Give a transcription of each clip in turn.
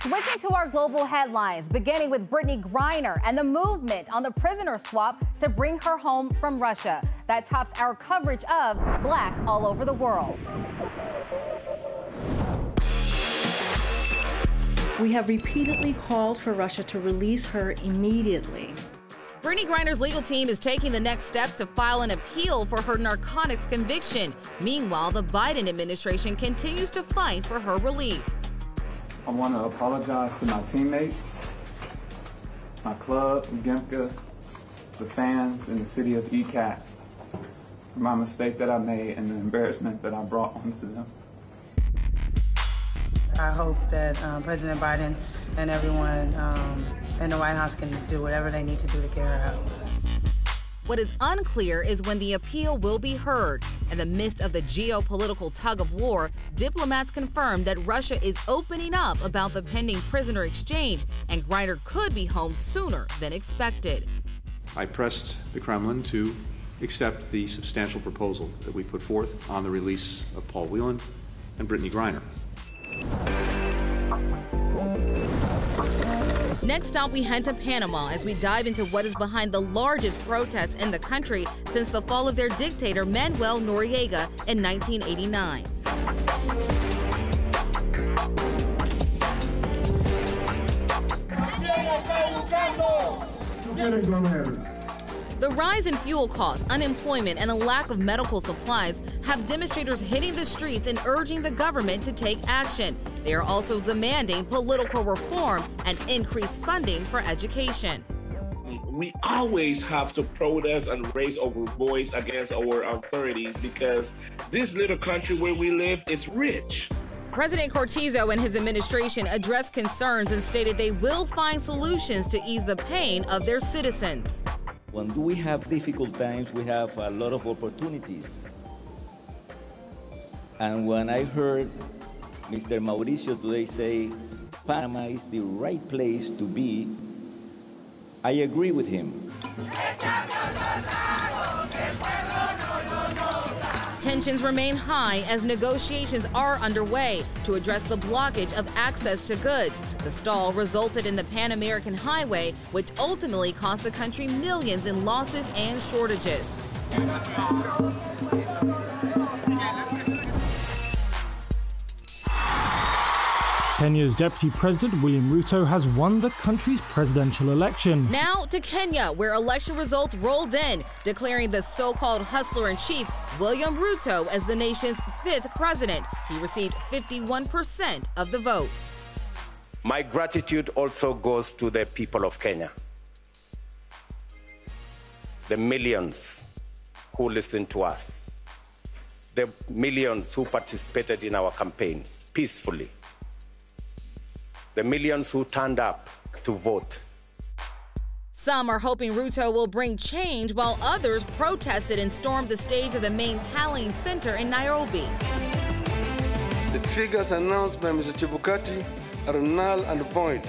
Switching to our global headlines, beginning with Brittany Griner and the movement on the prisoner swap to bring her home from Russia. That tops our coverage of Black all over the world. We have repeatedly called for Russia to release her immediately. Brittany Griner's legal team is taking the next steps to file an appeal for her narcotics conviction. Meanwhile, the Biden administration continues to fight for her release. I want to apologize to my teammates, my club, Gimka, the fans, and the city of ECAT for my mistake that I made and the embarrassment that I brought onto them. I hope that President Biden and everyone in the White House can do whatever they need to do to get her out. What is unclear is when the appeal will be heard. In the midst of the geopolitical tug of war, diplomats confirmed that Russia is opening up about the pending prisoner exchange, and Griner could be home sooner than expected. I pressed the Kremlin to accept the substantial proposal that we put forth on the release of Paul Whelan and Brittany Griner. Next stop, we head to Panama as we dive into what is behind the largest protests in the country since the fall of their dictator Manuel Noriega in 1989. The rise in fuel costs, unemployment, and a lack of medical supplies have demonstrators hitting the streets and urging the government to take action. They are also demanding political reform and increased funding for education. We always have to protest and raise our voice against our authorities because this little country where we live is rich. President Cortizo and his administration addressed concerns and stated they will find solutions to ease the pain of their citizens. When we have difficult times, we have a lot of opportunities. And when I heard Mr. Mauricio today say Panama is the right place to be, I agree with him. Tensions remain high as negotiations are underway to address the blockage of access to goods. The stall resulted in the Pan American Highway, which ultimately cost the country millions in losses and shortages. Kenya's Deputy President William Ruto has won the country's presidential election. Now to Kenya, where election results rolled in, declaring the so-called hustler-in-chief, William Ruto, as the nation's 5th president. He received 51% of the vote. My gratitude also goes to the people of Kenya, the millions who listened to us, the millions who participated in our campaigns peacefully, the millions who turned up to vote. Some are hoping Ruto will bring change, while others protested and stormed the stage of the main tallying center in Nairobi. The figures announced by Mr. Chebukati are null and void.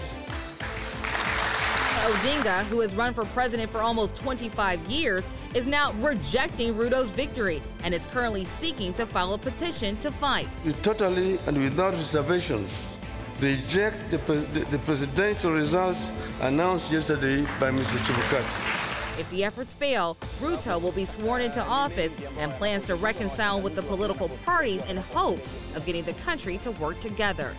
Odinga, who has run for president for almost 25 years, is now rejecting Ruto's victory and is currently seeking to file a petition to fight. We totally and without reservations reject the presidential results announced yesterday by Mr. Chebukati. If the efforts fail, Ruto will be sworn into office and plans to reconcile with the political parties in hopes of getting the country to work together.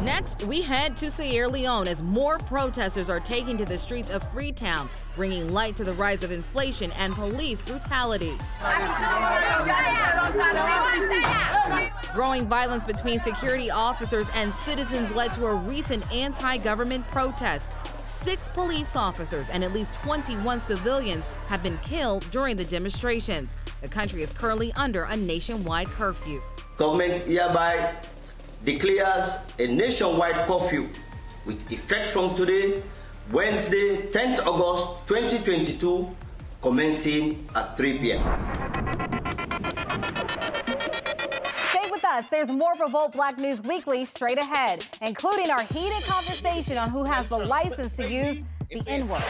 Next, we head to Sierra Leone as more protesters are taking to the streets of Freetown, bringing light to the rise of inflation and police brutality. Growing violence between security officers and citizens led to a recent anti-government protest. 6 police officers and at least 21 civilians have been killed during the demonstrations. The country is currently under a nationwide curfew. Government hereby declares a nationwide curfew with effect from today, Wednesday, 10th August 2022, commencing at 3 p.m. Stay with us. There's more Revolt Black News Weekly straight ahead, including our heated conversation on who has the license to use the N-word.